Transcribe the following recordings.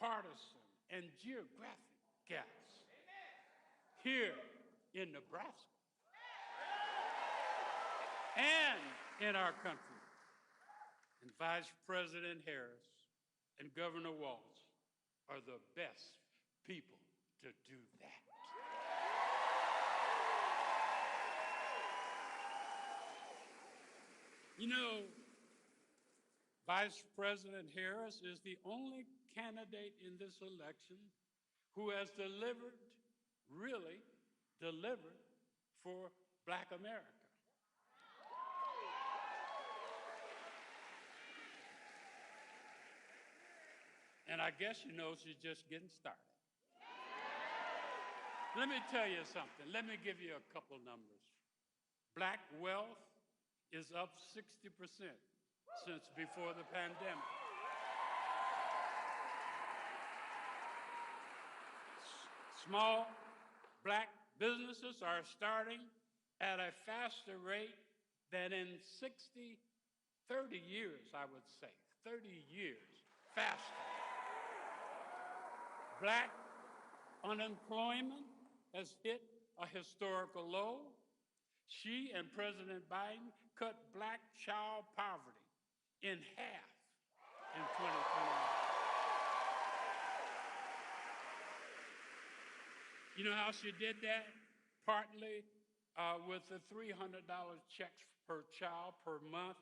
partisan, and geographic gaps here in Nebraska and in our country. And Vice President Harris and Governor Walz are the best people to do that. You know, Vice President Harris is the only candidate in this election who has really delivered for Black America. And I guess you know she's just getting started. Let me tell you something. Let me give you a couple numbers. Black wealth is up 60% since before the pandemic. Small Black businesses are starting at a faster rate than in 30 years, I would say, 30 years faster. Black unemployment has hit a historical low. She and President Biden cut Black child poverty in half in 2021. You know how she did that? Partly with the $300 checks per child per month,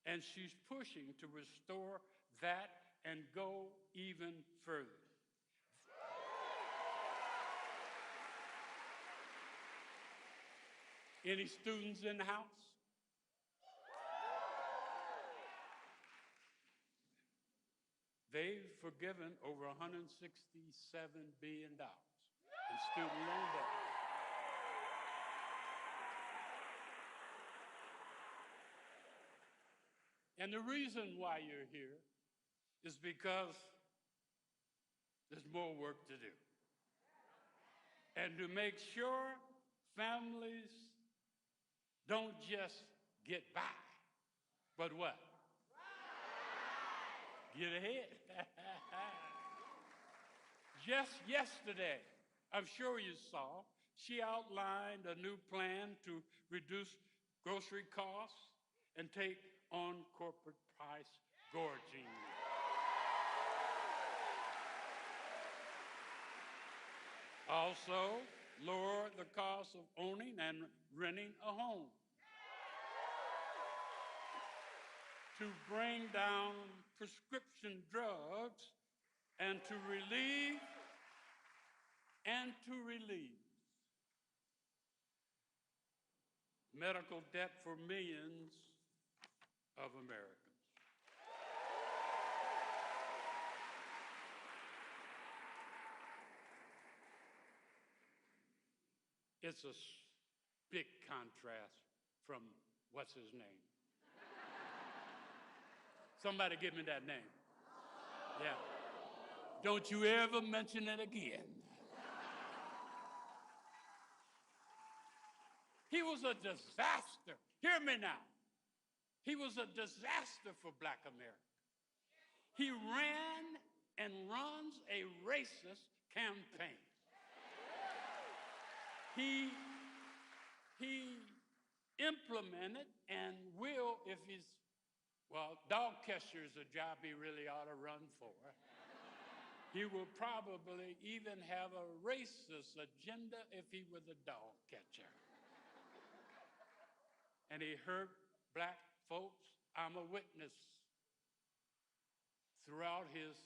and she's pushing to restore that and go even further. Any students in the house? They've forgiven over $167 billion in student loan debt. And the reason why you're here is because there's more work to do. And to make sure families don't just get by, but what? Get ahead. Just yesterday, I'm sure you saw, she outlined a new plan to reduce grocery costs and take on corporate price gouging. Also, lower the cost of owning and renting a home. To bring down prescription drugs and to relieve medical debt for millions of Americans. It's a big contrast from what's his name? Somebody give me that name. Yeah. Don't you ever mention it again. He was a disaster. Hear me now. He was a disaster for Black America. He ran and runs a racist campaign. He implemented and will, if he's, well, dog catcher is a job he really ought to run for. He will probably even have a racist agenda if he were the dog catcher. And he hurt Black folks. I'm a witness throughout his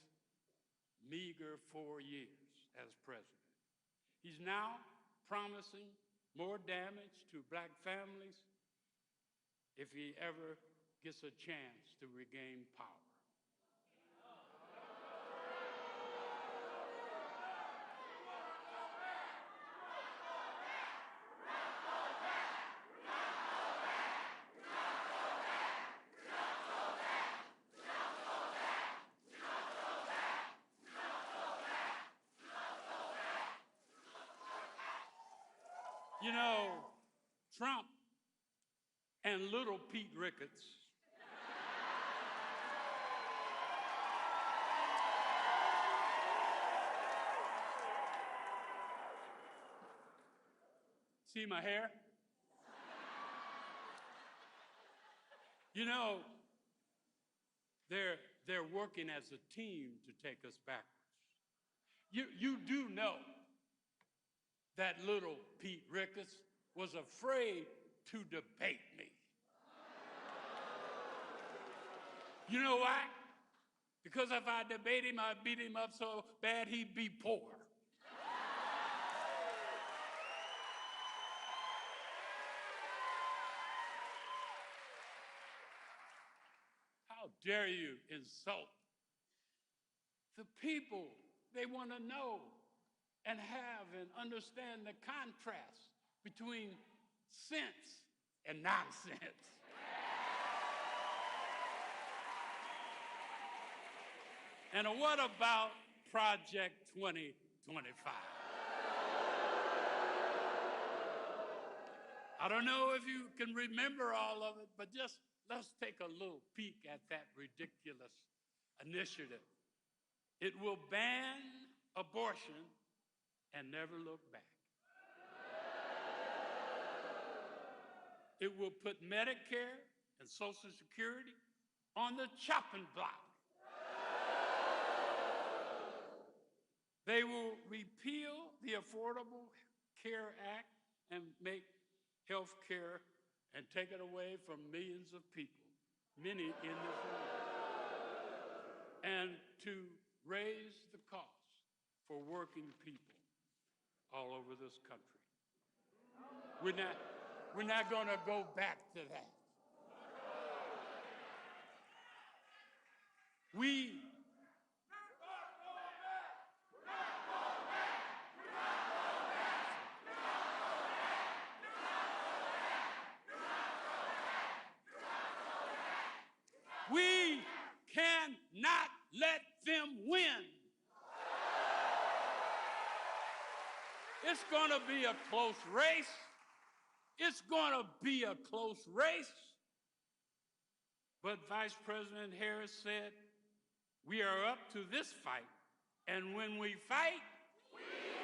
meager 4 years as president. He's now promising more damage to Black families if he ever gets a chance to regain power. You know, Trump and little Pete Ricketts See my hair? You know, they're working as a team to take us backwards. You do know that little Pete Ricketts was afraid to debate me. You know why? Because if I debate him, I'd beat him up so bad he'd be poor. How dare you insult the people? They want to know and have and understand the contrast between sense and nonsense. And what about Project 2025? I don't know if you can remember all of it, but just let's take a little peek at that ridiculous initiative. It will ban abortion and never look back. It will put Medicare and Social Security on the chopping block. They will repeal the Affordable Care Act and make health care and take it away from millions of people, many in this room, and to raise the cost for working people all over this country. We're not going to go back to that. We cannot let them win. It's going to be a close race. It's going to be a close race. But Vice President Harris said, we are up to this fight, and when we fight, we win.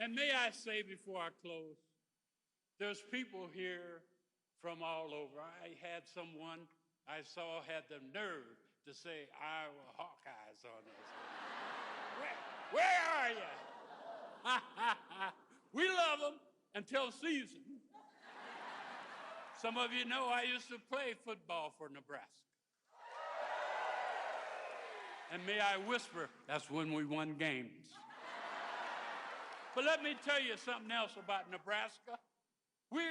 And may I say before I close, there's people here from all over. I had someone I saw had the nerve to say Iowa Hawkeyes on us. Where are you? We love them until season. Some of you know I used to play football for Nebraska. And may I whisper, that's when we won games. But let me tell you something else about Nebraska. We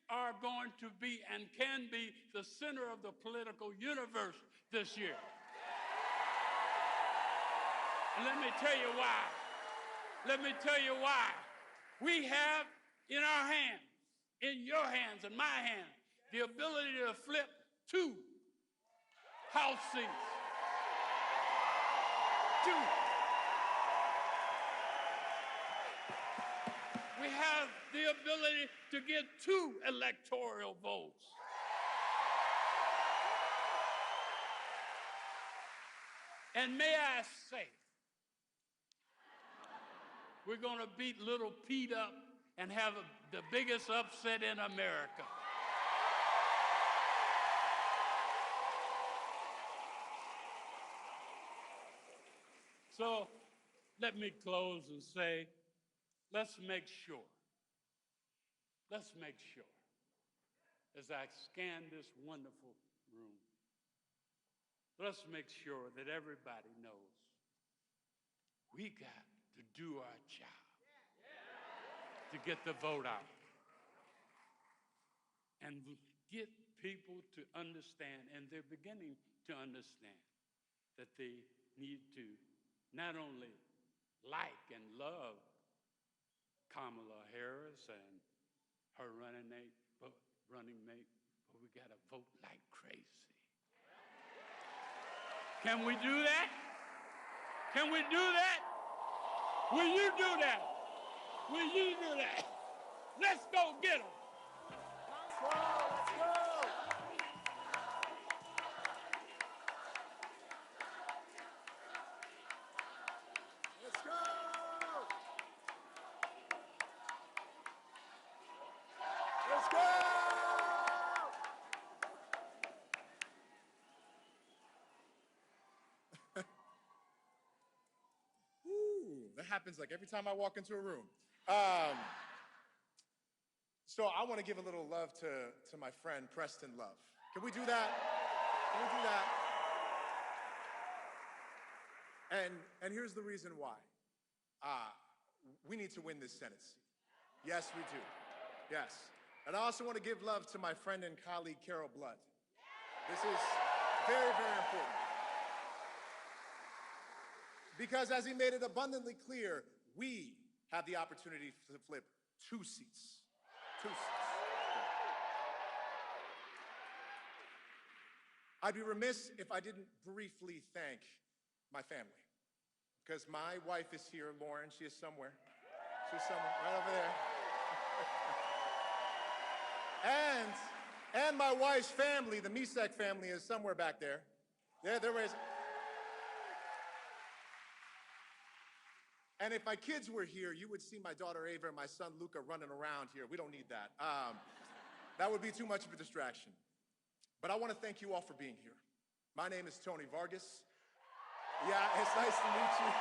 are going to be and can be the center of the political universe this year. And let me tell you why. Let me tell you why. We have in our hands, in your hands and my hands, the ability to flip 2 House seats. 2. We have the ability to get 2 electoral votes. And may I say, we're going to beat little Pete up and have the biggest upset in America. So let me close and say, let's make sure, as I scan this wonderful room, let's make sure that everybody knows we got to do our job to get the vote out and get people to understand, and they're beginning to understand, that they need to not only like and love Kamala Harris and her running mate, but we got to vote like crazy. Can we do that? Can we do that? Will you do that? Will you do that? Let's go get them. That happens like every time I walk into a room. So I want to give a little love to my friend Preston Love. Can we do that? Can we do that? And here's the reason why. We need to win this Senate seat. Yes, we do. Yes. And I also want to give love to my friend and colleague Carol Blood. This is very, very important. Because as he made it abundantly clear, we have the opportunity to flip 2 seats. 2 seats. I'd be remiss if I didn't briefly thank my family. Because my wife is here, Lauren, she is somewhere. She's somewhere, right over there. And my wife's family, the Misek family, is somewhere back there. They're raising. And if my kids were here, you would see my daughter Ava and my son Luca running around here. We don't need that. That would be too much of a distraction. But I want to thank you all for being here. My name is Tony Vargas. Yeah, it's nice to meet you.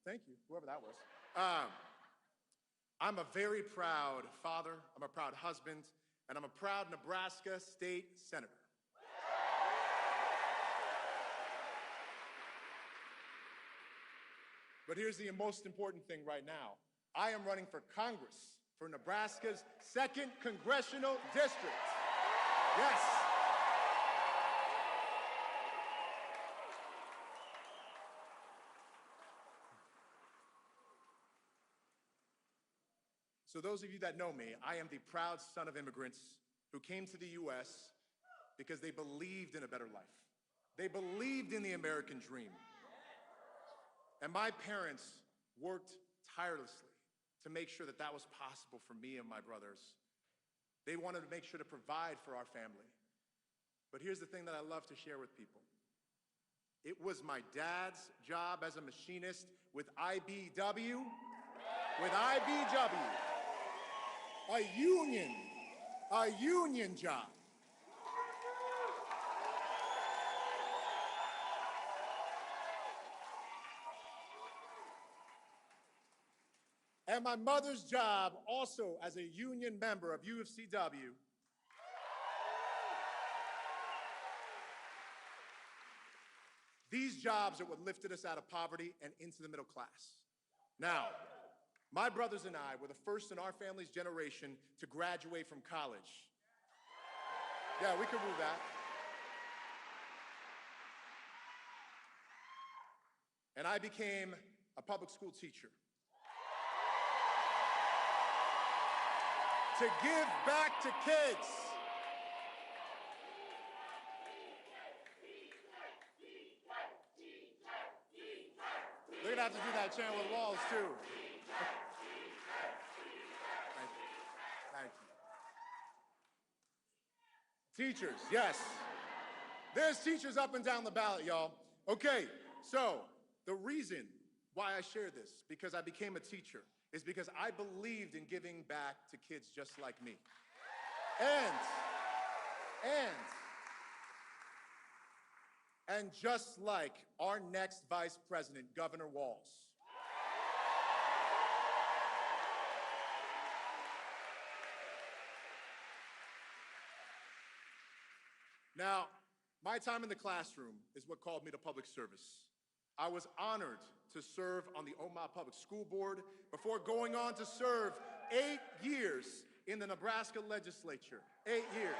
Thank you, whoever that was. I'm a very proud father, I'm a proud husband, and I'm a proud Nebraska state senator. But here's the most important thing right now. I am running for Congress for Nebraska's 2nd Congressional District. Yes. So those of you that know me, I am the proud son of immigrants who came to the U.S. because they believed in a better life. They believed in the American dream. And my parents worked tirelessly to make sure that that was possible for me and my brothers. They wanted to make sure to provide for our family. But here's the thing that I love to share with people. It was my dad's job as a machinist with IBW, a union job. And my mother's job also as a union member of UFCW. These jobs are what lifted us out of poverty and into the middle class. Now, my brothers and I were the first in our family's generation to graduate from college. Yeah, we could move that. And I became a public school teacher. To give back to kids. We're gonna have to do that chant with Walz too. Thank you. Teachers, yes. There's teachers up and down the ballot, y'all. Okay, so the reason why I share this, because I became a teacher, is because I believed in giving back to kids just like me. And just like our next Vice President, Governor Walz. Now, my time in the classroom is what called me to public service. I was honored to serve on the Omaha Public School Board before going on to serve 8 years in the Nebraska legislature. 8 years.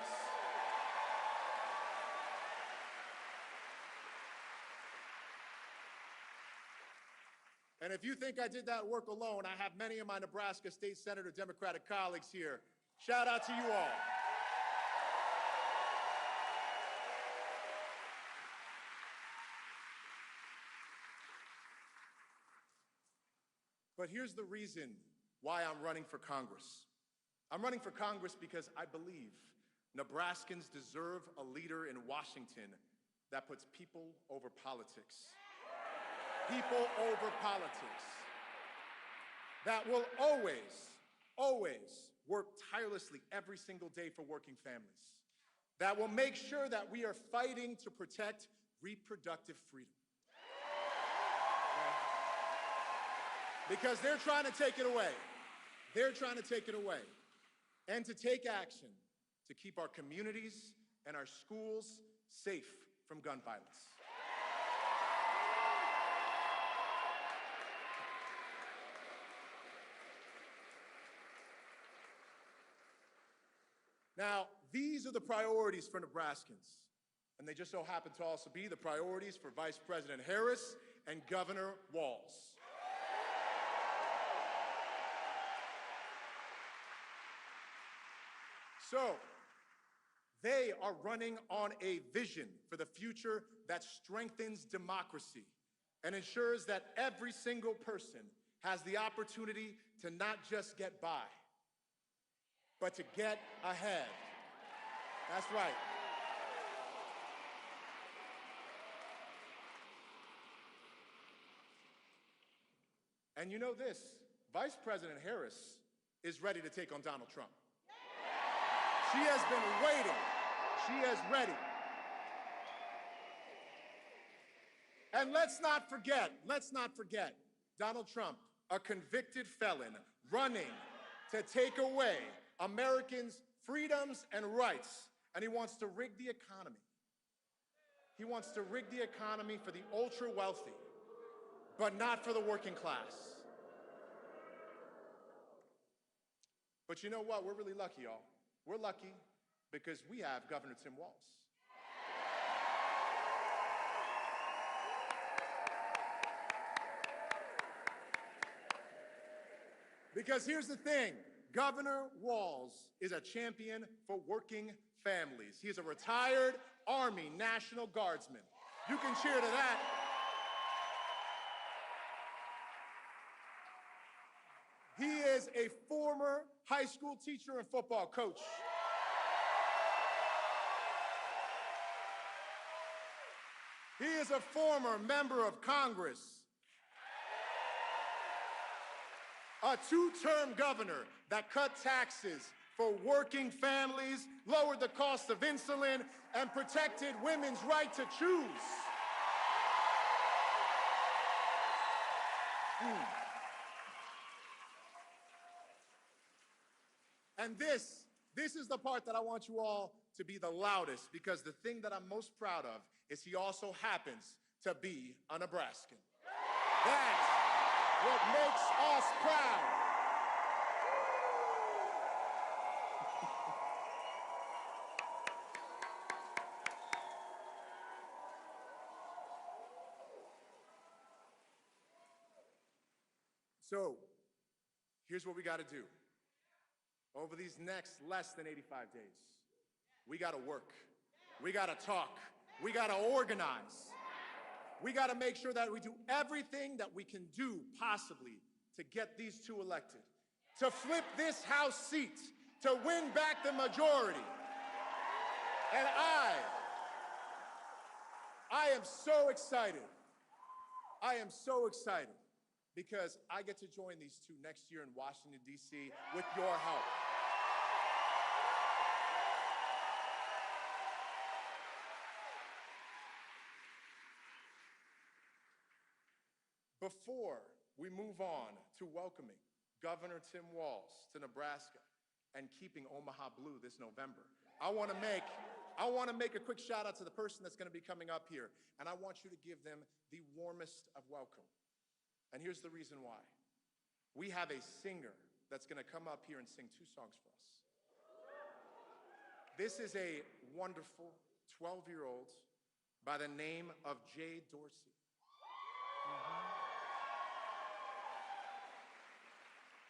And if you think I did that work alone, I have many of my Nebraska State Senator Democratic colleagues here Shout out to you all. But here's the reason why I'm running for Congress. I'm running for Congress because I believe Nebraskans deserve a leader in Washington that puts people over politics. People over politics. That will always work tirelessly every single day for working families. That will make sure that we are fighting to protect reproductive freedom. Okay? Because they're trying to take it away. They're trying to take it away. And to take action to keep our communities and our schools safe from gun violence. Now, these are the priorities for Nebraskans, and they just so happen to also be the priorities for Vice President Harris and Governor Walz. So, they are running on a vision for the future that strengthens democracy and ensures that every single person has the opportunity to not just get by, but to get ahead. That's right. And you know this, Vice President Harris is ready to take on Donald Trump. She has been waiting. She is ready. And let's not forget, Donald Trump, a convicted felon, running to take away Americans' freedoms and rights, and he wants to rig the economy. He wants to rig the economy for the ultra-wealthy, but not for the working class. But you know what? We're really lucky, y'all. We're lucky because we have Governor Tim Walz. Because here's the thing, Governor Walz is a champion for working families. He is a retired Army National Guardsman. You can cheer to that. He is a former high school teacher and football coach. He is a former member of Congress, a two-term governor that cut taxes for working families, lowered the cost of insulin, and protected women's right to choose. And this is the part that I want you all to be the loudest, because the thing that I'm most proud of is he also happens to be a Nebraskan. That's what makes us proud. So, here's what we got to do. Over these next less than 85 days, we got to work. We got to talk. We got to organize. We got to make sure that we do everything that we can do possibly to get these two elected, to flip this House seat, to win back the majority. And I am so excited. I am so excited because I get to join these two next year in Washington, D.C. with your help. Before we move on to welcoming Governor Tim Walz to Nebraska and keeping Omaha blue this November, I want to make a quick shout out to the person that's going to be coming up here, and I want you to give them the warmest of welcome. And here's the reason why. We have a singer that's going to come up here and sing 2 songs for us. This is a wonderful 12-year-old by the name of Jay Dorsey.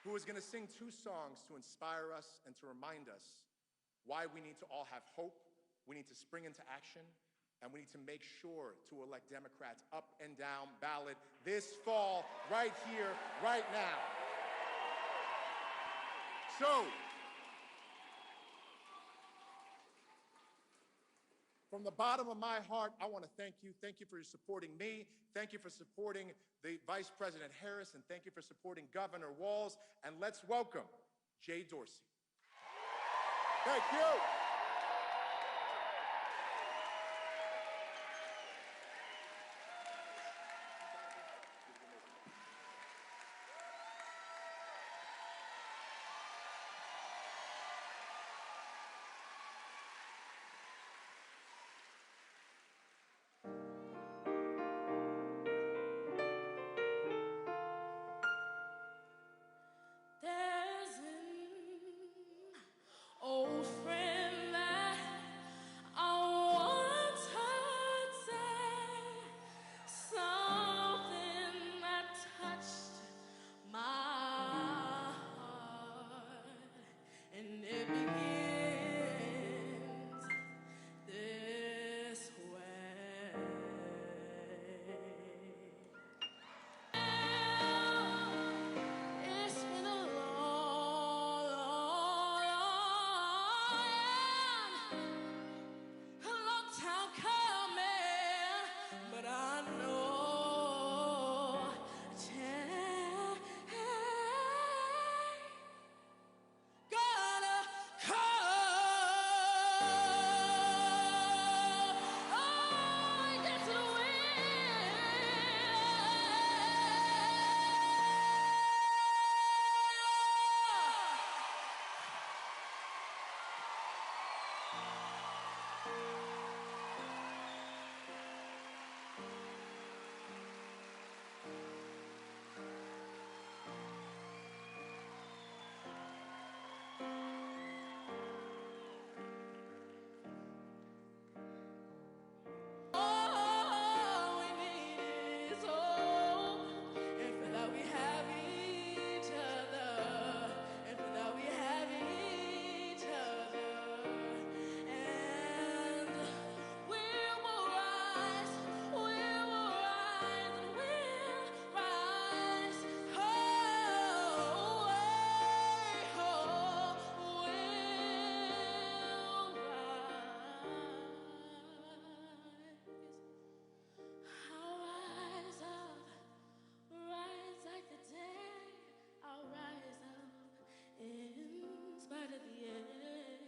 who is going to sing 2 songs to inspire us and to remind us why we need to all have hope, we need to spring into action, and we need to make sure to elect Democrats up and down ballot this fall, right here, right now. So, from the bottom of my heart, I want to thank you. Thank you for supporting me. Thank you for supporting the Vice President Harris, and thank you for supporting Governor Walz. And let's welcome Jay Dorsey. Thank you. There's an old friend that I once heard say something that touched my heart, and it begins this way. It's been a long, long time coming, but I know change gonna come. Oh, yes, it will. All we need is hope, and for that we have each other, and for that we have each other, and we will rise, and we'll rise, oh, we'll rise. I'll rise up, rise like the day. I'll rise up in spite of the day.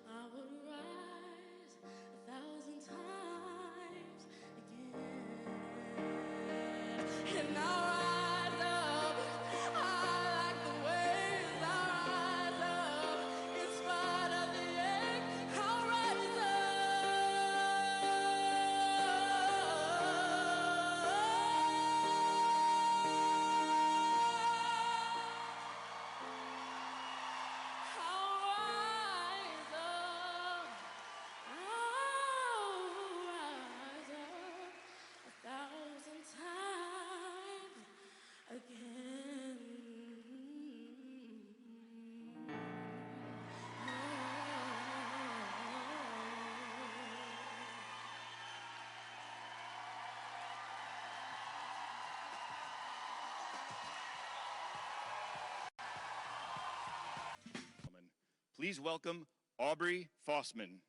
I would rise 1,000 times again, and I'll rise up. I like the waves. I'll rise up in spite of the ache. I'll rise up. I'll rise up. I'll rise up 1,000 times again. Please welcome Aubrey Fossman,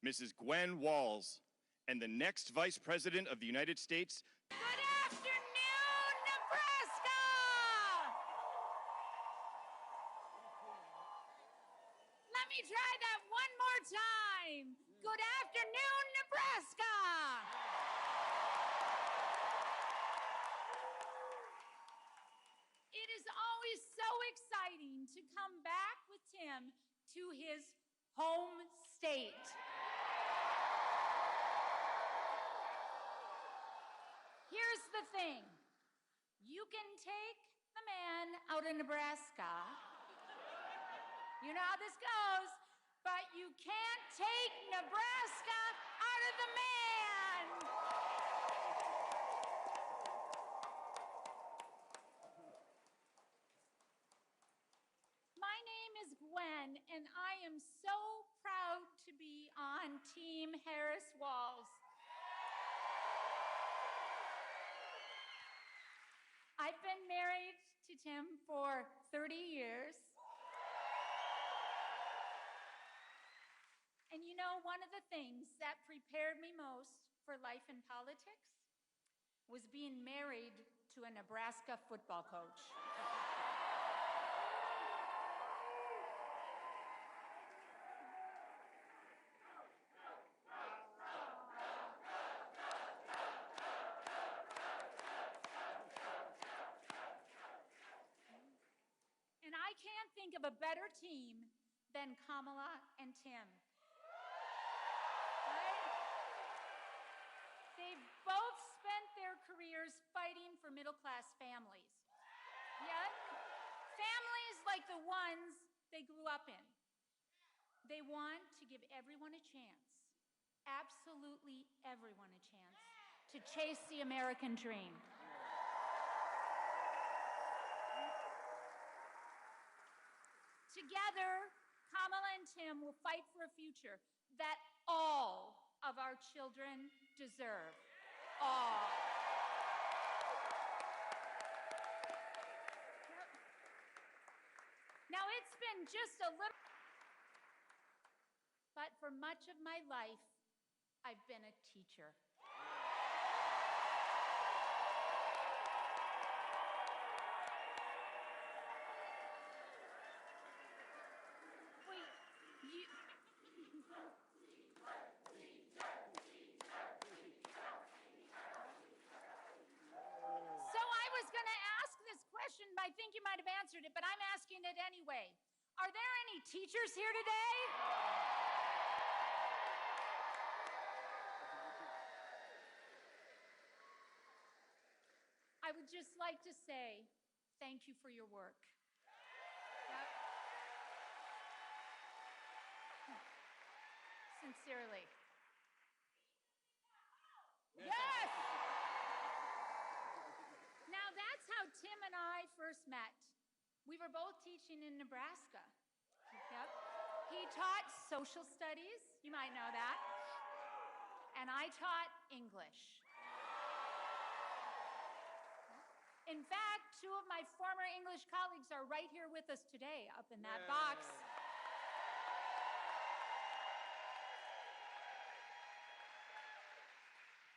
Mrs. Gwen Walz, and the next Vice President of the United States. Good afternoon, Nebraska! Let me try that one more time. Good afternoon, Nebraska! It is always so exciting to come back with Tim to his home state. Here's the thing. You can take the man out of Nebraska. You know how this goes, but you can't take Nebraska out of the man. Walzman, and I am so proud to be on Team Harris Walz. I've been married to Tim for 30 years. And you know, one of the things that prepared me most for life in politics was being married to a Nebraska football coach. And I can't think of a better team than Kamala and Tim. Right? They've both spent their careers fighting for middle-class families. Yeah? Families like the ones they grew up in. They want to give everyone a chance, absolutely everyone a chance, to chase the American dream. Together, Kamala and Tim will fight for a future that all of our children deserve. All. Now, it's been just a little, but for much of my life, I've been a teacher. So I was going to ask this question, but I think you might have answered it, but I'm asking it anyway. Are there any teachers here today? I would just like to say thank you for your work. Yep. Sincerely. Yes! Now that's how Tim and I first met. We were both teaching in Nebraska. Yep. He taught social studies, you might know that, and I taught English. In fact, two of my former English colleagues are right here with us today, up in that box.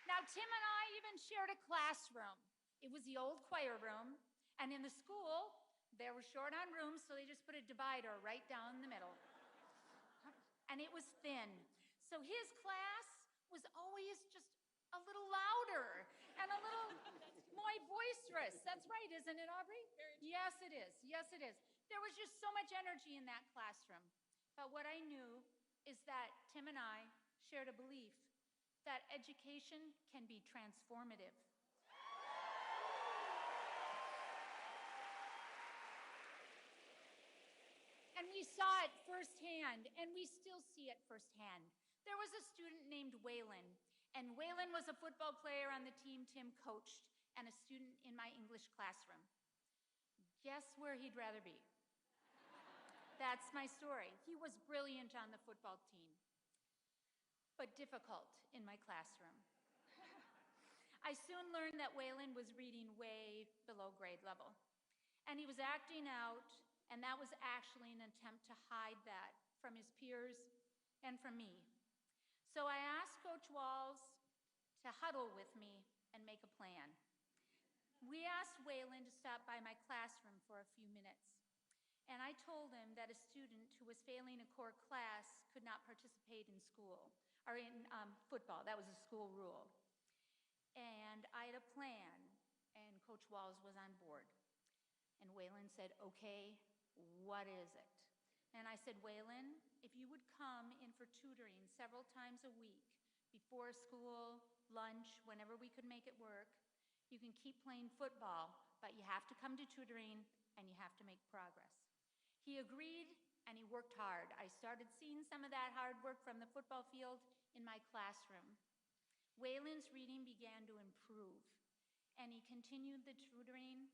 Now, Tim and I even shared a classroom. It was the old choir room, and in the school, they were short on rooms, so they just put a divider right down the middle. And it was thin. So his class was always just a little louder and a little more boisterous. That's right, isn't it, Aubrey? Yes, it is. Yes, it is. There was just so much energy in that classroom. But what I knew is that Tim and I shared a belief that education can be transformative. And we saw it firsthand, and we still see it firsthand. There was a student named Waylon, and Waylon was a football player on the team Tim coached and a student in my English classroom. Guess where he'd rather be? That's my story. He was brilliant on the football team, but difficult in my classroom. I soon learned that Waylon was reading way below grade level, and he was acting out, and that was actually an attempt to hide that from his peers and from me. So I asked Coach Walz to huddle with me and make a plan. We asked Waylon to stop by my classroom for a few minutes, and I told him that a student who was failing a core class could not participate in school, or in football. That was a school rule. And I had a plan, and Coach Walz was on board. And Waylon said, okay, what is it? And I said, Waylon, if you would come in for tutoring several times a week, before school, lunch, whenever we could make it work, you can keep playing football, but you have to come to tutoring and you have to make progress. He agreed, and he worked hard. I started seeing some of that hard work from the football field in my classroom. Waylon's reading began to improve, and he continued the tutoring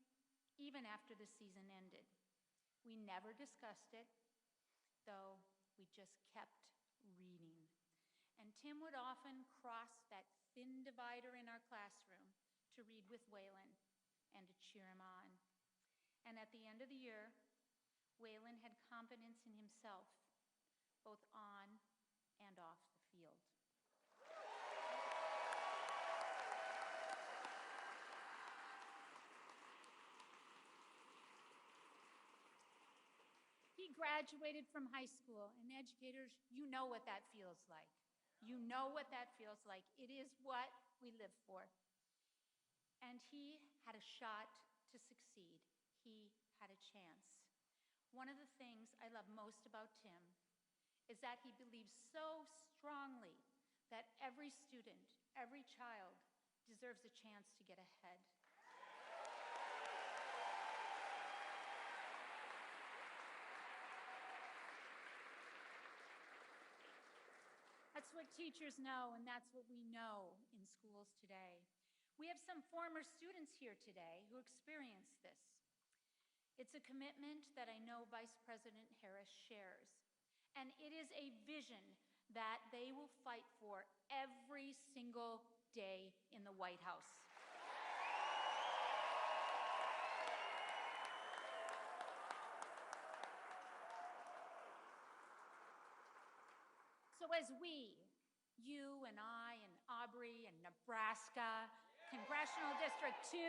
even after the season ended. We never discussed it. though we just kept reading. And Tim would often cross that thin divider in our classroom to read with Waylon and to cheer him on. And at the end of the year, Waylon had confidence in himself, both on and off the field. He graduated from high school, and educators, you know what that feels like. You know what that feels like. It is what we live for. And he had a shot to succeed. He had a chance. One of the things I love most about Tim is that he believes so strongly that every student, every child deserves a chance to get ahead. That's what teachers know, and that's what we know in schools today. We have some former students here today who experienced this. It's a commitment that I know Vice President Harris shares, and it is a vision that they will fight for every single day in the White House. So as we, you and I and Aubrey and Nebraska, Congressional District 2,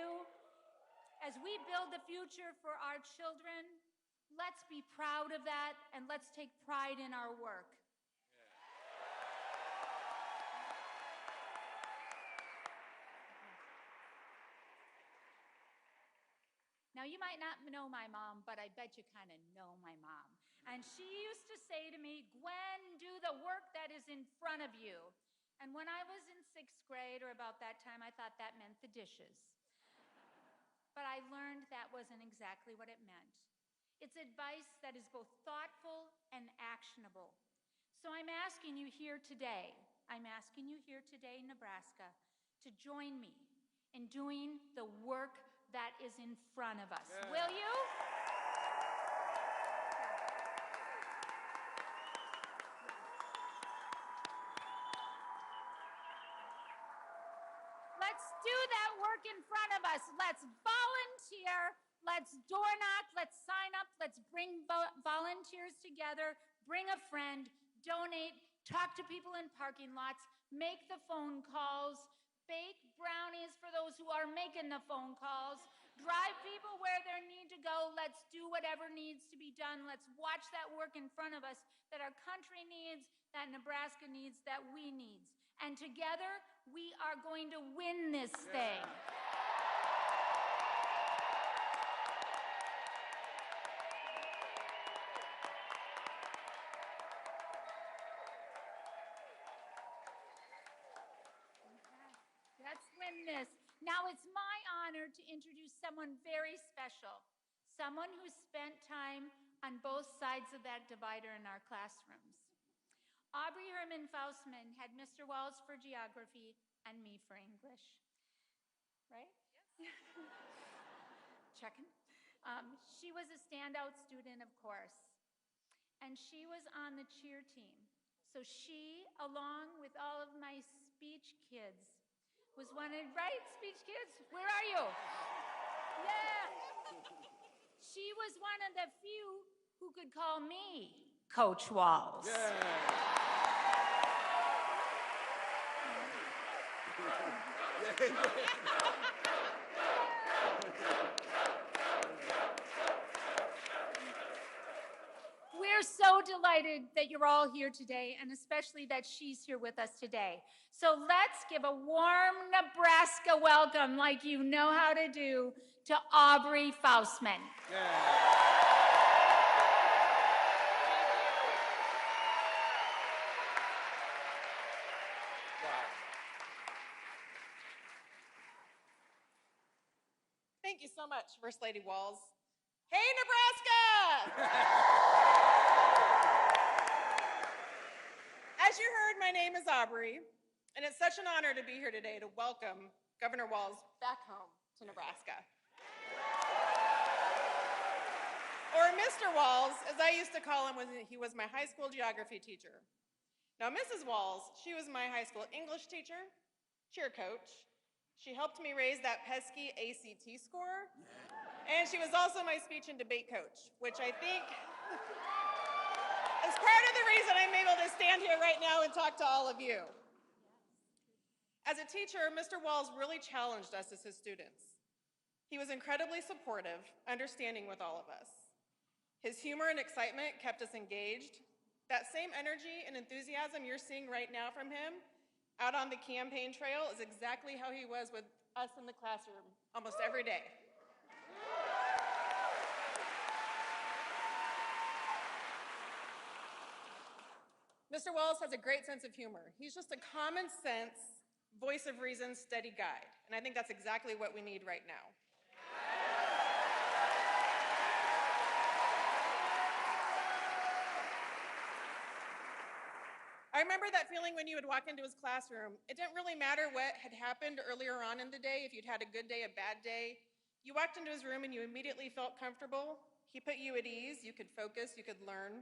as we build the future for our children, let's be proud of that and let's take pride in our work. Now, you might not know my mom, but I bet you kind of know my mom. And she used to say to me, Gwen, do the work that is in front of you. And when I was in 6th grade, or about that time, I thought that meant the dishes. But I learned that wasn't exactly what it meant. It's advice that is both thoughtful and actionable. So I'm asking you here today, Nebraska, to join me in doing the work that is in front of us. Yeah. Will you? Let's do that work in front of us. Let's volunteer. Let's door knock. Let's sign up. Let's bring volunteers together. Bring a friend. Donate. Talk to people in parking lots. Make the phone calls. Bake brownies for those who are making the phone calls. Drive people where they need to go. Let's do whatever needs to be done. Let's watch that work in front of us that our country needs, that Nebraska needs, that we need. And together, we are going to win this thing. Let's win this. Now it's my honor to introduce someone very special, someone who spent time on both sides of that divider in our classrooms. Aubrey Herman Faustman had Mr. Walz for geography and me for English. Right? Yes. Checking. She was a standout student, of course, and she was on the cheer team. So she, along with all of my speech kids, was one of, right, speech kids? Where are you? Yeah. She was one of the few who could call me Coach Walz. Yeah. We're so delighted that you're all here today, and especially that she's here with us today. So let's give a warm Nebraska welcome, like you know how to do, to Aubrey Faustman. Yeah. Thank you so much, First Lady Walz. Hey, Nebraska! As you heard, my name is Aubrey, and it's such an honor to be here today to welcome Governor Walz back home to Nebraska. Or Mr. Walz, as I used to call him, he was my high school geography teacher. Now, Mrs. Walz, she was my high school English teacher, cheer coach. She helped me raise that pesky ACT score. And she was also my speech and debate coach, which I think is part of the reason I'm able to stand here right now and talk to all of you. As a teacher, Mr. Walz really challenged us as his students. He was incredibly supportive, understanding with all of us. His humor and excitement kept us engaged. That same energy and enthusiasm you're seeing right now from him out on the campaign trail is exactly how he was with us in the classroom almost every day. Mr. Walz has a great sense of humor. He's just a common sense, voice of reason, steady guide. And I think that's exactly what we need right now. I remember that feeling when you would walk into his classroom. It didn't really matter what had happened earlier on in the day, if you'd had a good day, a bad day. You walked into his room and you immediately felt comfortable. He put you at ease, you could focus, you could learn,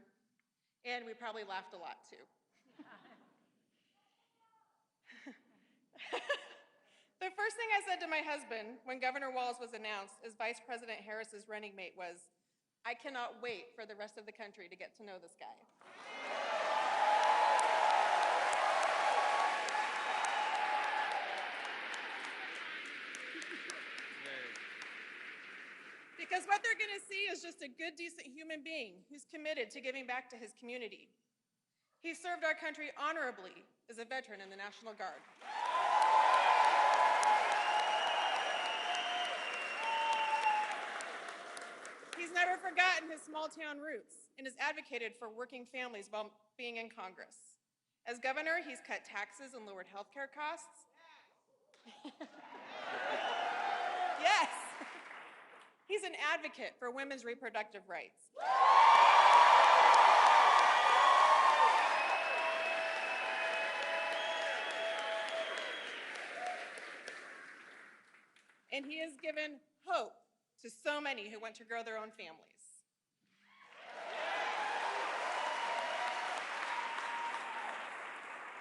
and we probably laughed a lot too. The first thing I said to my husband when Governor Walz was announced as Vice President Harris's running mate was, I cannot wait for the rest of the country to get to know this guy. Because what they're going to see is just a good, decent human being who's committed to giving back to his community. He served our country honorably as a veteran in the National Guard. He's never forgotten his small-town roots and has advocated for working families while being in Congress. As governor, he's cut taxes and lowered healthcare costs. Yes. He's an advocate for women's reproductive rights. And he has given hope to so many who want to grow their own families.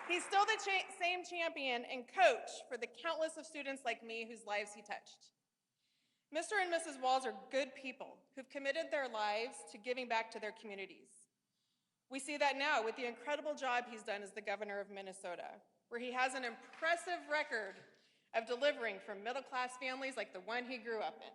He's still the same champion and coach for the countless of students like me whose lives he touched. Mr. and Mrs. Walz are good people who've committed their lives to giving back to their communities. We see that now with the incredible job he's done as the governor of Minnesota, where he has an impressive record of delivering for middle-class families like the one he grew up in.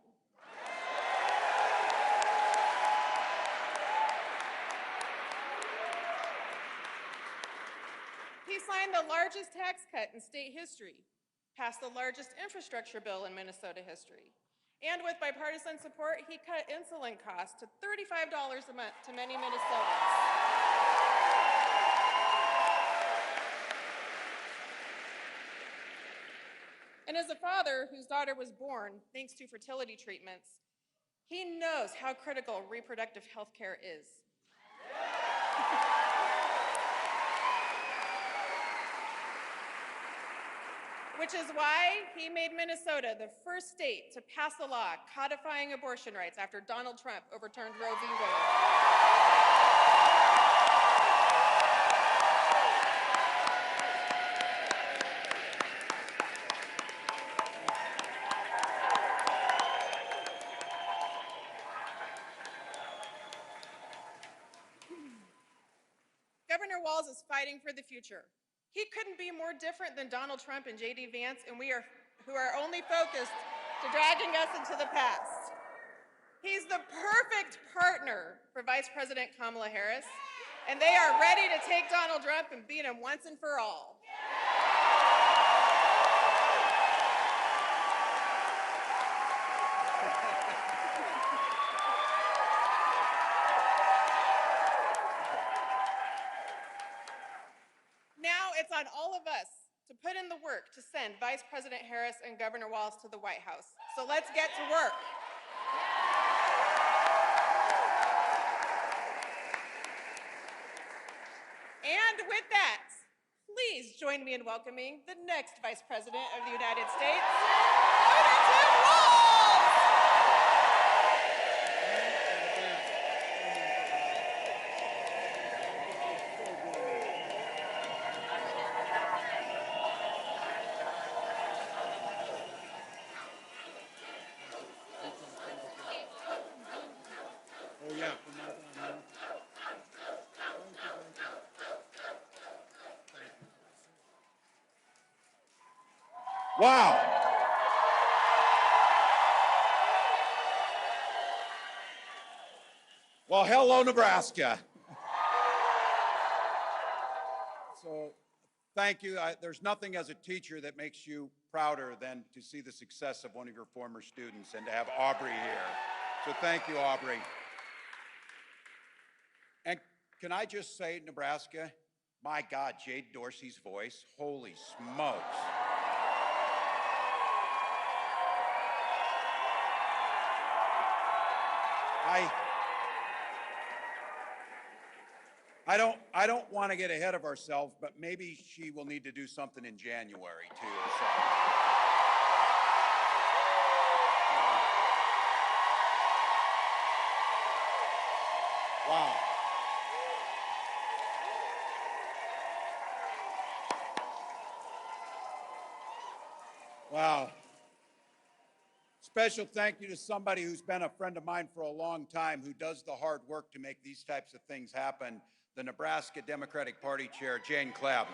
He signed the largest tax cut in state history, passed the largest infrastructure bill in Minnesota history, and with bipartisan support, he cut insulin costs to $35 a month to many Minnesotans. And as a father whose daughter was born thanks to fertility treatments, he knows how critical reproductive health care is. Which is why he made Minnesota the first state to pass a law codifying abortion rights after Donald Trump overturned Roe v. Wade. Governor Walz is fighting for the future. He couldn't be more different than Donald Trump and J.D. Vance, and who are only focused to dragging us into the past. He's the perfect partner for Vice President Kamala Harris, and they are ready to take Donald Trump and beat him once and for all. Now it's on all of us to put in the work to send Vice President Harris and Governor Walz to the White House. So let's get to work. And with that, please join me in welcoming the next Vice President of the United States, Governor Tim Walz. Wow. Well, hello, Nebraska. So thank you. There's nothing as a teacher that makes you prouder than to see the success of one of your former students and to have Aubrey here. So thank you, Aubrey. And can I just say, Nebraska, my God, Jade Dorsey's voice, holy smokes. I don't want to get ahead of ourselves, but maybe she will need to do something in January too. So. Wow. Wow. Special thank you to somebody who's been a friend of mine for a long time, who does the hard work to make these types of things happen, the Nebraska Democratic Party Chair, Jane Clabb.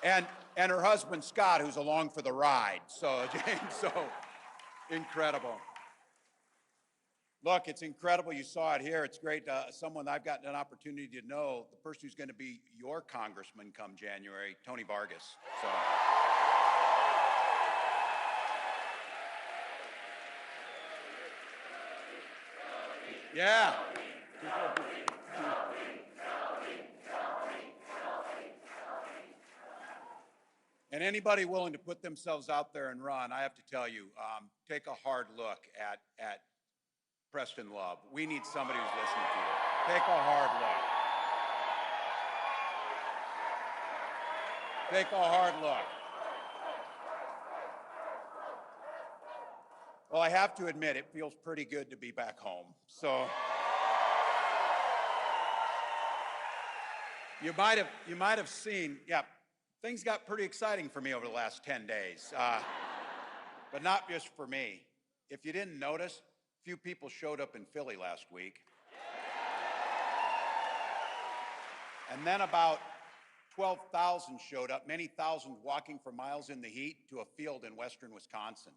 And her husband, Scott, who's along for the ride. So, Jane, so incredible. Look, it's incredible. You saw it here. It's great. Someone I've gotten an opportunity to know, the person who's going to be your congressman come January, Tony Vargas. So. Yeah. And anybody willing to put themselves out there and run, I have to tell you, take a hard look at Preston Love. We need somebody who's listening to you. Take a hard look. Take a hard look. Well, I have to admit, it feels pretty good to be back home. So you might have seen, yeah, things got pretty exciting for me over the last 10 days, but not just for me. If you didn't notice, a few people showed up in Philly last week. And then about 12,000 showed up, many thousands walking for miles in the heat to a field in western Wisconsin.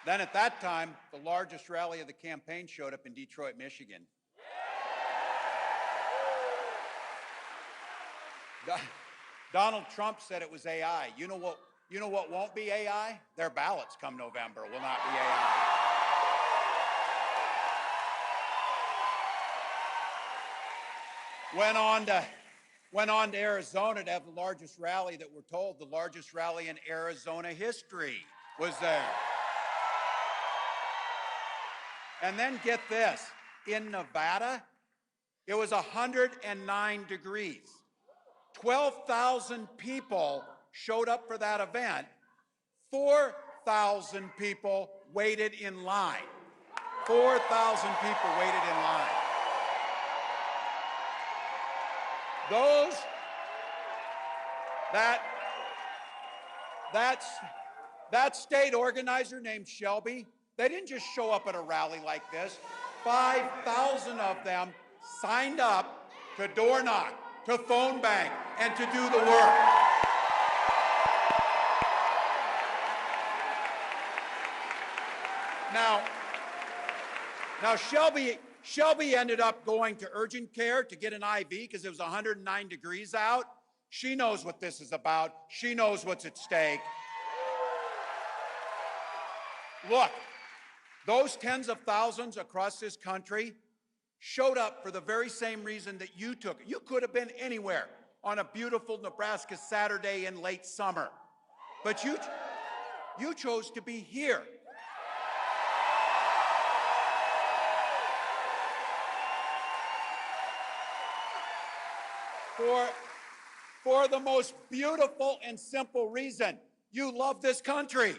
Then at that time, the largest rally of the campaign showed up in Detroit, Michigan. Donald Trump said it was AI. You know what won't be AI? Their ballots come November will not be AI. Went on to Arizona to have the largest rally that we're told, the largest rally in Arizona history was there. And then get this, in Nevada, it was 109 degrees. 12,000 people showed up for that event. 4,000 people waited in line. 4,000 people waited in line. That state organizer named Shelby, they didn't just show up at a rally like this. 5,000 of them signed up to door knock, to phone bank, and to do the work. Now Shelby ended up going to urgent care to get an IV because it was 109 degrees out. She knows what this is about. She knows what's at stake. Look, those tens of thousands across this country showed up for the very same reason that you took. You could have been anywhere on a beautiful Nebraska Saturday in late summer, but you chose to be here. For the most beautiful and simple reason, you love this country.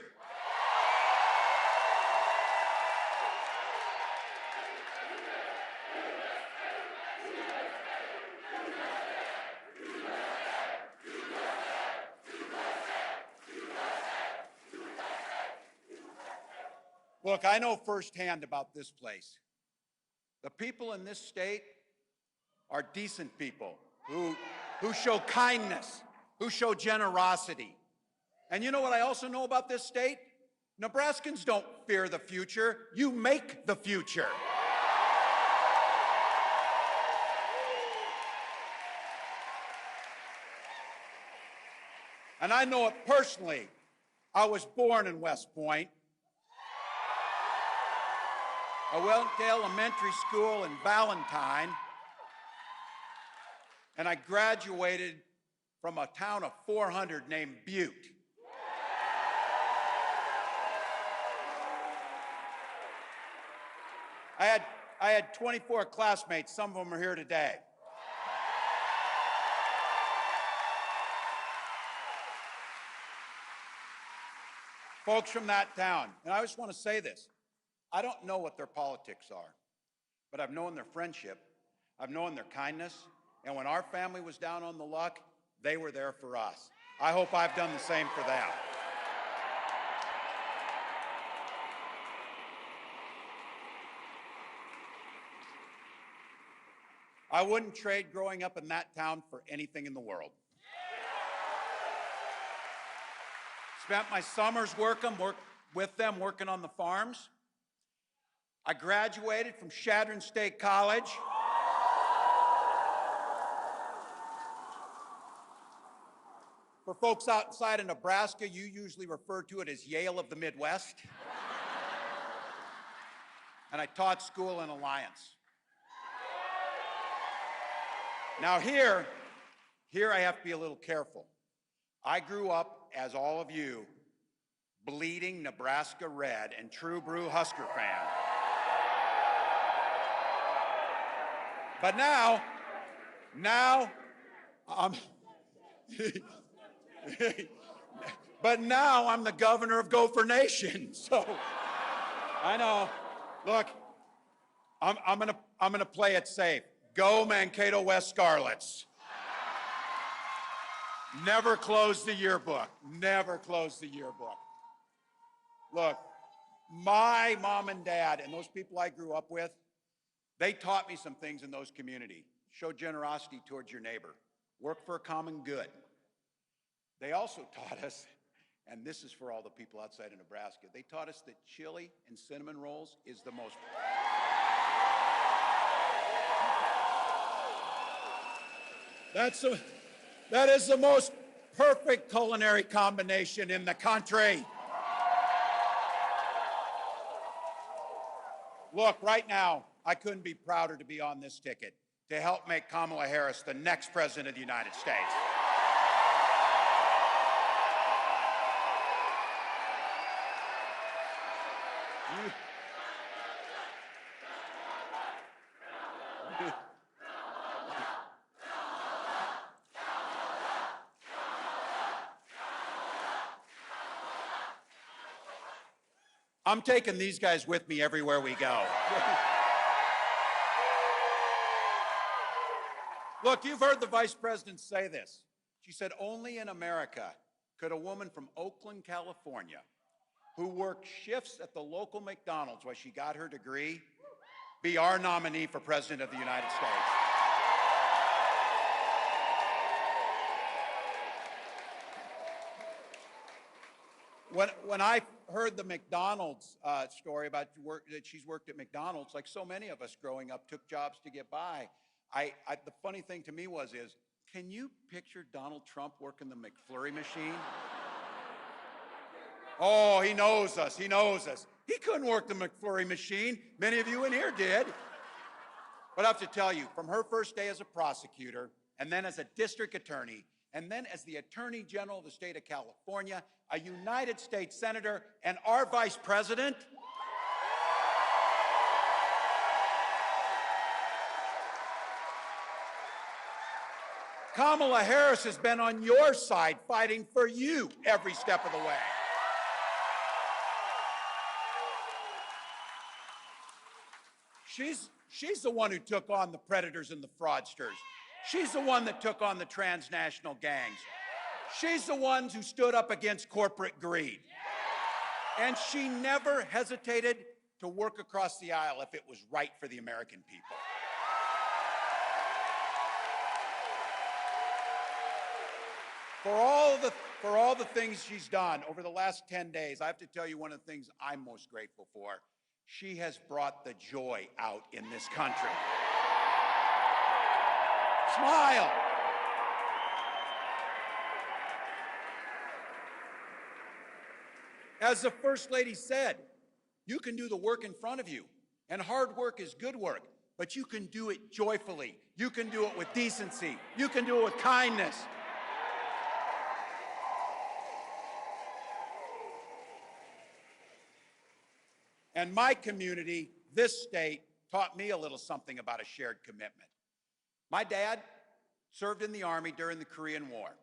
Look, I know firsthand about this place. The people in this state are decent people who show kindness, who show generosity. And you know what I also know about this state? Nebraskans don't fear the future. You make the future. And I know it personally. I was born in West Point. I went to elementary school in Valentine, and I graduated from a town of 400 named Butte. I had 24 classmates. Some of them are here today. Folks from that town. And I just want to say this. I don't know what their politics are, but I've known their friendship. I've known their kindness. And when our family was down on the luck, they were there for us. I hope I've done the same for them. I wouldn't trade growing up in that town for anything in the world. Spent my summers working on the farms. I graduated from Chadron State College. For folks outside of Nebraska, you usually refer to it as Yale of the Midwest. And I taught school in Alliance. Now here I have to be a little careful. I grew up, as all of you, bleeding Nebraska red and true blue Husker fan. But now I'm the governor of Gopher Nation. So I know. Look, I'm gonna play it safe. Go Mankato West Scarlets. Never close the yearbook. Never close the yearbook. Look, my mom and dad and those people I grew up with, they taught me some things in those communities. Show generosity towards your neighbor. Work for a common good. They also taught us, and this is for all the people outside of Nebraska, they taught us that chili and cinnamon rolls is the most... That is the most perfect culinary combination in the country. Look, right now, I couldn't be prouder to be on this ticket to help make Kamala Harris the next president of the United States. I'm taking these guys with me everywhere we go. Look, you've heard the vice president say this. She said, only in America could a woman from Oakland, California, who worked shifts at the local McDonald's while she got her degree, be our nominee for president of the United States. When I heard the McDonald's story about that she's worked at McDonald's, like so many of us growing up, took jobs to get by. The funny thing to me is, can you picture Donald Trump working the McFlurry machine? Oh, he knows us, he knows us. He couldn't work the McFlurry machine. Many of you in here did. But I have to tell you, from her first day as a prosecutor, and then as a district attorney, and then as the Attorney General of the state of California, a United States Senator, and our Vice President, Kamala Harris has been on your side fighting for you every step of the way. She's the one who took on the predators and the fraudsters. She's the one that took on the transnational gangs. She's the one who stood up against corporate greed. And she never hesitated to work across the aisle if it was right for the American people. For all the things she's done over the last 10 days, I have to tell you one of the things I'm most grateful for. She has brought the joy out in this country. Smile. As the First Lady said, you can do the work in front of you, and hard work is good work, but you can do it joyfully. You can do it with decency. You can do it with kindness. And my community, this state, taught me a little something about a shared commitment. My dad served in the Army during the Korean War.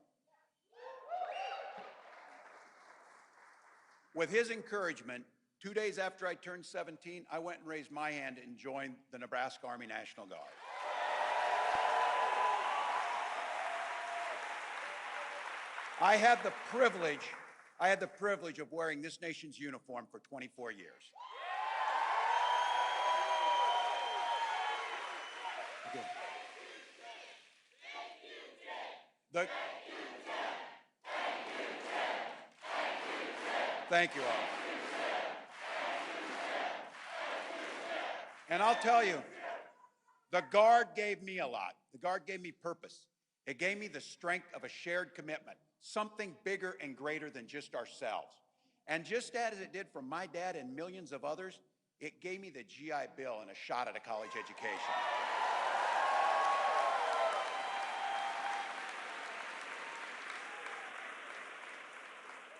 With his encouragement, 2 days after I turned 17, I went and raised my hand and joined the Nebraska Army National Guard. I had the privilege of wearing this nation's uniform for 24 years. Thank you all. And I'll tell you, the Guard gave me a lot. The Guard gave me purpose. It gave me the strength of a shared commitment, something bigger and greater than just ourselves. And just as it did for my dad and millions of others, it gave me the GI Bill and a shot at a college education.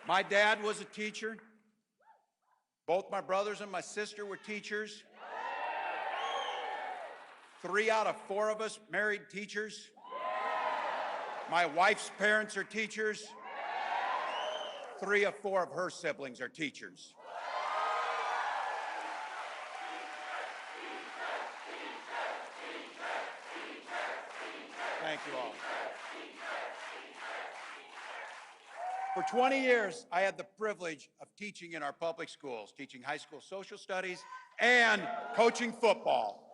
My dad was a teacher. Both my brothers and my sister were teachers. 3 out of 4 of us married teachers. My wife's parents are teachers. 3 of 4 of her siblings are teachers. Thank you all. For 20 years, I had the privilege of teaching in our public schools, teaching high school social studies and coaching football.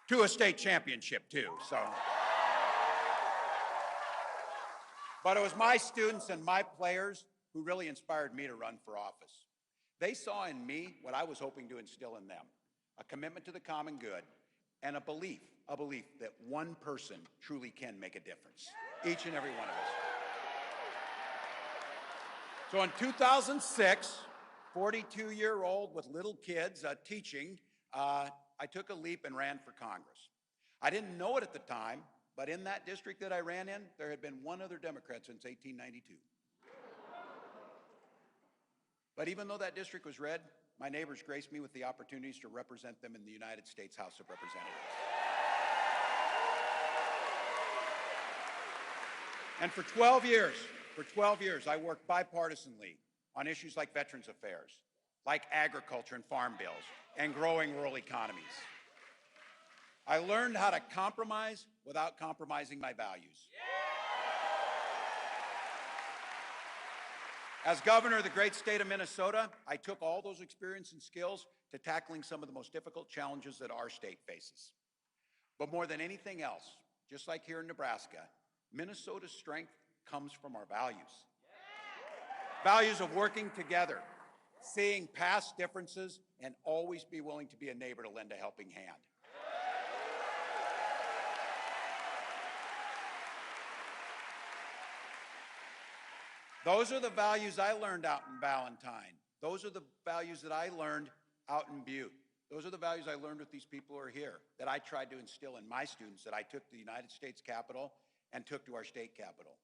To a state championship, too, so. But it was my students and my players who really inspired me to run for office. They saw in me what I was hoping to instill in them, a commitment to the common good and a belief that one person truly can make a difference, each and every one of us. So in 2006, 42-year-old with little kids teaching, I took a leap and ran for Congress. I didn't know it at the time, but in that district that I ran in, there had been one other Democrat since 1892. But even though that district was red, my neighbors graced me with the opportunities to represent them in the United States House of Representatives. And for 12 years, I worked bipartisanly on issues like Veterans Affairs, like agriculture and farm bills, and growing rural economies. I learned how to compromise without compromising my values. As governor of the great state of Minnesota, I took all those experience and skills to tackling some of the most difficult challenges that our state faces. But more than anything else, just like here in Nebraska, Minnesota's strength comes from our values. Values of working together, seeing past differences, and always be willing to be a neighbor to lend a helping hand. Those are the values I learned out in Valentine. Those are the values that I learned out in Butte. Those are the values I learned with these people who are here, that I tried to instill in my students, that I took to the United States Capitol and took to our state capitol.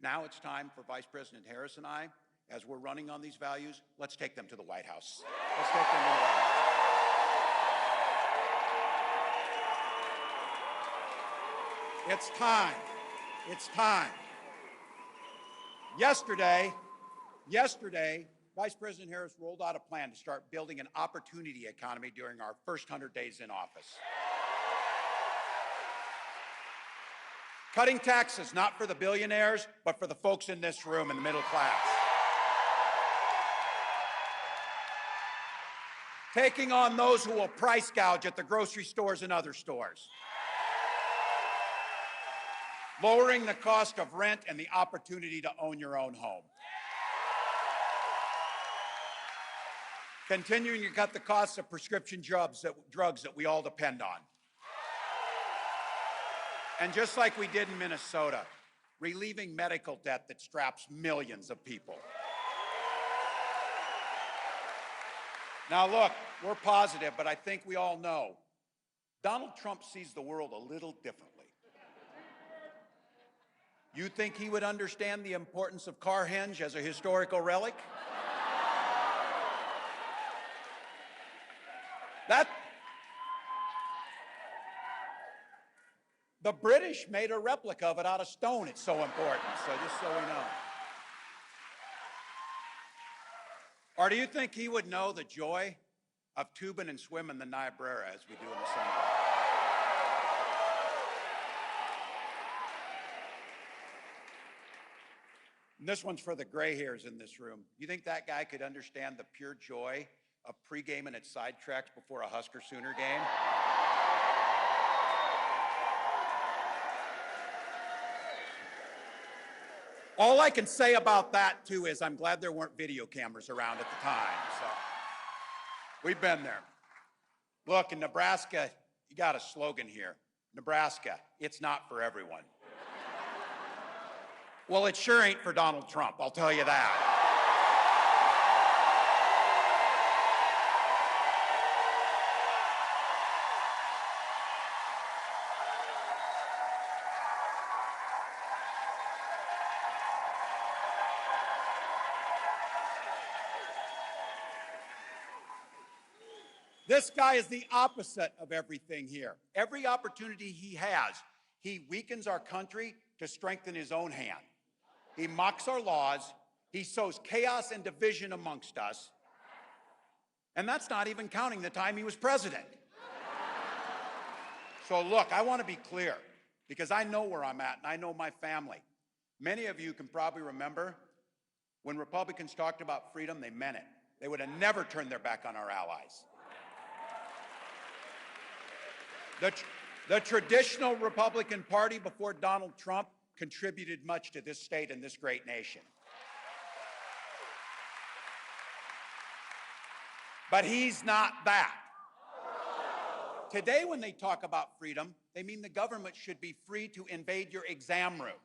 Now it's time for Vice President Harris and I, as we're running on these values, let's take them to the White House. Let's take them to the White House. It's time. It's time. Yesterday, Vice President Harris rolled out a plan to start building an opportunity economy during our first 100 days in office. Cutting taxes, not for the billionaires, but for the folks in this room in the middle class. Taking on those who will price gouge at the grocery stores and other stores. Lowering the cost of rent and the opportunity to own your own home. Continuing to cut the costs of prescription drugs that we all depend on. And just like we did in Minnesota, relieving medical debt that straps millions of people. Now look, we're positive, but I think we all know Donald Trump sees the world a little differently. You think he would understand the importance of Carhenge as a historical relic? The British made a replica of it out of stone. It's so important, so just so we know. Or do you think he would know the joy of tubing and swimming the Niobrara as we do in the summer? And this one's for the gray hairs in this room. You think that guy could understand the pure joy of pre-gaming at sidetracks before a Husker-Sooner game? All I can say about that, too, is I'm glad there weren't video cameras around at the time. So we've been there. Look, in Nebraska, you got a slogan here. Nebraska, it's not for everyone. Well, it sure ain't for Donald Trump, I'll tell you that. This guy is the opposite of everything here. Every opportunity he has, he weakens our country to strengthen his own hand. He mocks our laws. He sows chaos and division amongst us. And that's not even counting the time he was president. So look, I want to be clear, because I know where I'm at and I know my family. Many of you can probably remember when Republicans talked about freedom, they meant it. They would have never turned their back on our allies. The traditional Republican Party before Donald Trump contributed much to this state and this great nation. But he's not that. Today, when they talk about freedom, they mean the government should be free to invade your exam room.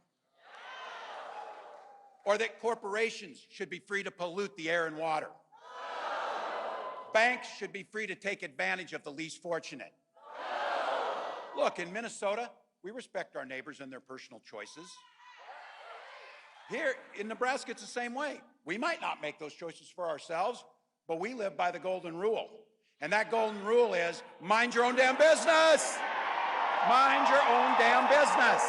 Or that corporations should be free to pollute the air and water. Banks should be free to take advantage of the least fortunate. Look, in Minnesota, we respect our neighbors and their personal choices. Here in Nebraska, it's the same way. We might not make those choices for ourselves, but we live by the golden rule. And that golden rule is, mind your own damn business. Mind your own damn business.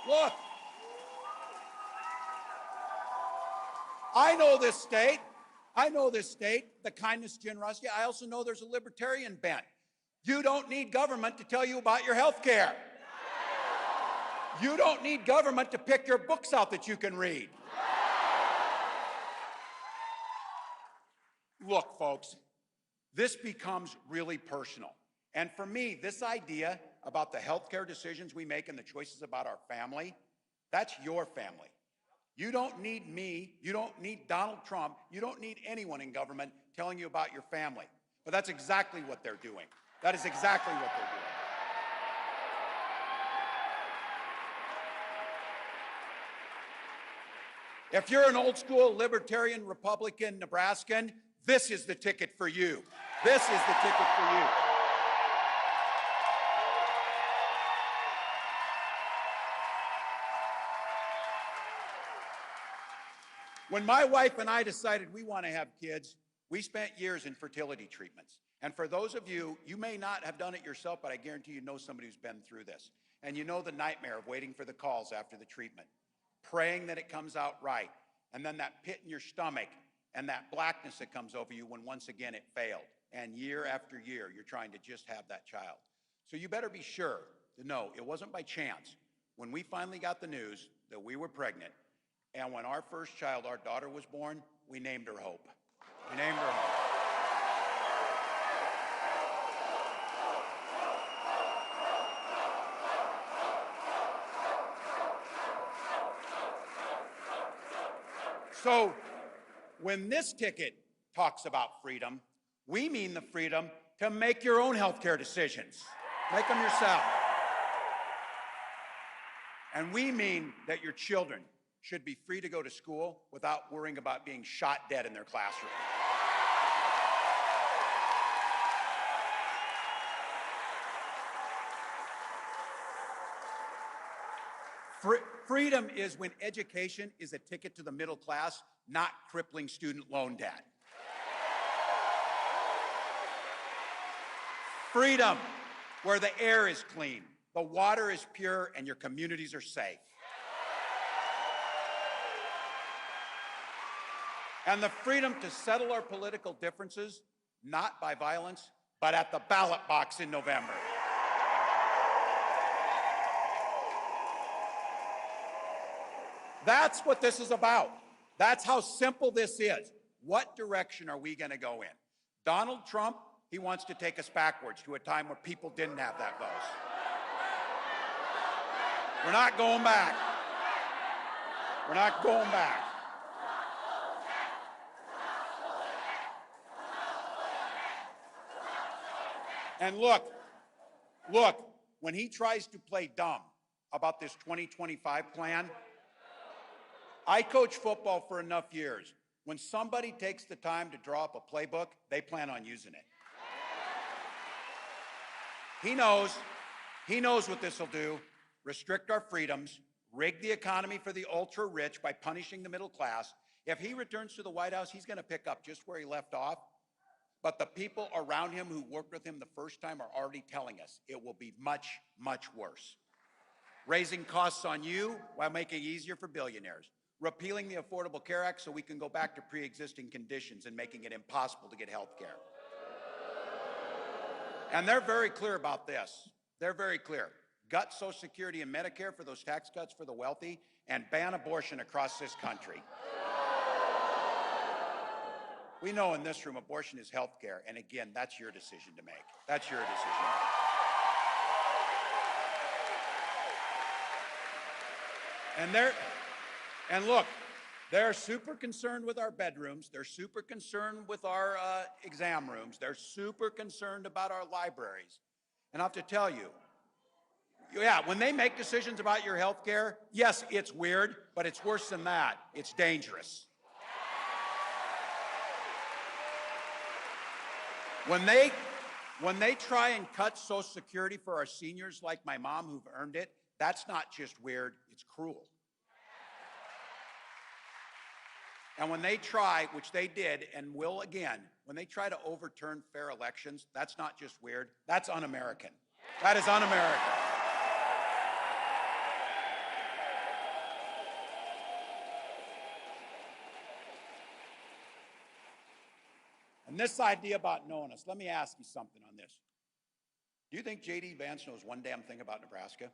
Look, I know this state. I know this state, the kindness, generosity. I also know there's a libertarian bent. You don't need government to tell you about your health care. You don't need government to pick your books out that you can read. Look, folks, this becomes really personal. And for me, this idea about the health care decisions we make and the choices about our family, that's your family. You don't need me, you don't need Donald Trump, you don't need anyone in government telling you about your family. But that's exactly what they're doing. That is exactly what they're doing. If you're an old school libertarian, Republican, Nebraskan, this is the ticket for you. This is the ticket for you. When my wife and I decided we want to have kids, we spent years in fertility treatments. And for those of you, you may not have done it yourself, but I guarantee you know somebody who's been through this. And you know the nightmare of waiting for the calls after the treatment, praying that it comes out right, and then that pit in your stomach and that blackness that comes over you when once again it failed. And year after year, you're trying to just have that child. So you better be sure to know it wasn't by chance. When we finally got the news that we were pregnant, and when our first child, our daughter, was born, we named her Hope. We named her Hope. So when this ticket talks about freedom, we mean the freedom to make your own healthcare decisions. Make them yourself. And we mean that your children should be free to go to school without worrying about being shot dead in their classroom. Freedom is when education is a ticket to the middle class, not crippling student loan debt. Freedom, where the air is clean, the water is pure, and your communities are safe. And the freedom to settle our political differences, not by violence, but at the ballot box in November. That's what this is about. That's how simple this is. What direction are we going to go in? Donald Trump, he wants to take us backwards to a time where people didn't have that voice. We're not going back. We're not going back. And look, when he tries to play dumb about this 2025 plan, I coached football for enough years. When somebody takes the time to draw up a playbook, they plan on using it. He knows what this will do: restrict our freedoms, rig the economy for the ultra-rich by punishing the middle class. If he returns to the White House, he's going to pick up just where he left off. But the people around him who worked with him the first time are already telling us it will be much, much worse. Raising costs on you while making it easier for billionaires. Repealing the Affordable Care Act so we can go back to pre-existing conditions and making it impossible to get health care. And they're very clear about this. They're very clear. Gut Social Security and Medicare for those tax cuts for the wealthy, and ban abortion across this country. We know in this room abortion is health care, and again, that's your decision to make. That's your decision to make. And look, they're super concerned with our bedrooms. They're super concerned with our exam rooms. They're super concerned about our libraries. And I have to tell you, yeah, when they make decisions about your health care, yes, it's weird, but it's worse than that. It's dangerous. When they try and cut Social Security for our seniors like my mom who've earned it, that's not just weird, it's cruel. And when they try, which they did and will again, when they try to overturn fair elections, that's not just weird, that's un-American. That is un-American. And this idea about knowing us, let me ask you something on this. Do you think J.D. Vance knows one damn thing about Nebraska?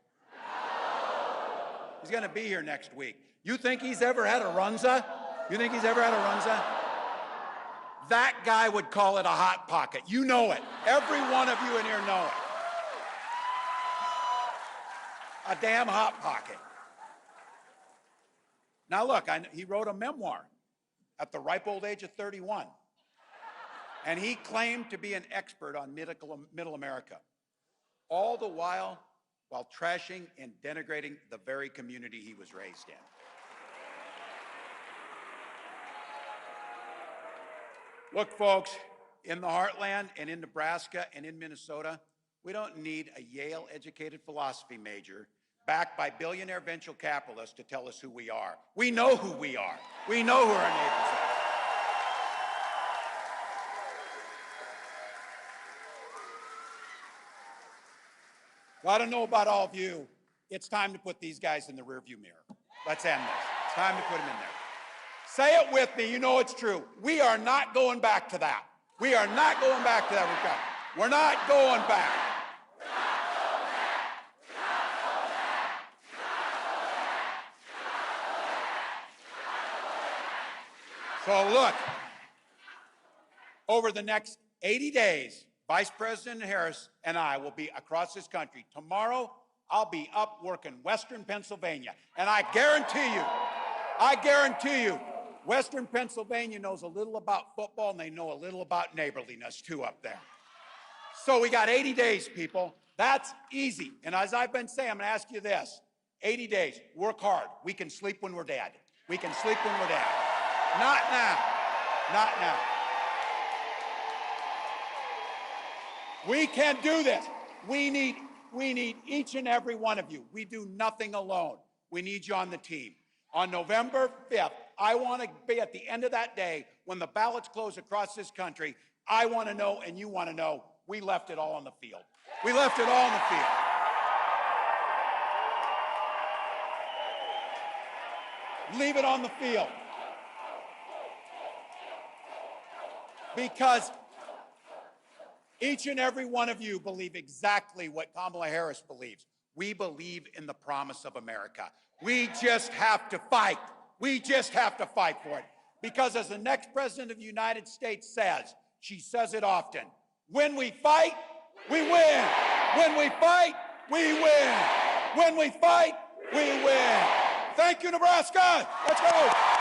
He's going to be here next week. You think he's ever had a runza? You think he's ever had a runza? That guy would call it a hot pocket. You know it. Every one of you in here know it. A damn hot pocket. Now look, he wrote a memoir at the ripe old age of 31. And he claimed to be an expert on middle America, all the while trashing and denigrating the very community he was raised in. Look, folks, in the heartland and in Nebraska and in Minnesota, we don't need a Yale-educated philosophy major backed by billionaire venture capitalists to tell us who we are. We know who we are. We know who our neighbors are. Well, I don't know about all of you. It's time to put these guys in the rearview mirror. Let's end this. It's time to put them in there. Say it with me. You know it's true. We are not going back to that. We are not going back to that. We're not going back. So look, over the next 80 days, Vice President Harris and I will be across this country. Tomorrow, I'll be up working Western Pennsylvania. And I guarantee you, Western Pennsylvania knows a little about football and they know a little about neighborliness too up there. So we got 80 days, people. That's easy. And as I've been saying, I'm gonna ask you this. 80 days, work hard. We can sleep when we're dead. We can sleep when we're dead. Not now, not now. We can do this. We need each and every one of you. We do nothing alone. We need you on the team. On November 5th, I want to be at the end of that day when the ballots close across this country. I want to know, and you want to know, we left it all on the field. We left it all on the field. Leave it on the field. Because each and every one of you believe exactly what Kamala Harris believes. We believe in the promise of America. We just have to fight. We just have to fight for it. Because as the next president of the United States says, she says it often, when we fight, we win. When we fight, we win. When we fight, we win. Thank you, Nebraska. Let's go.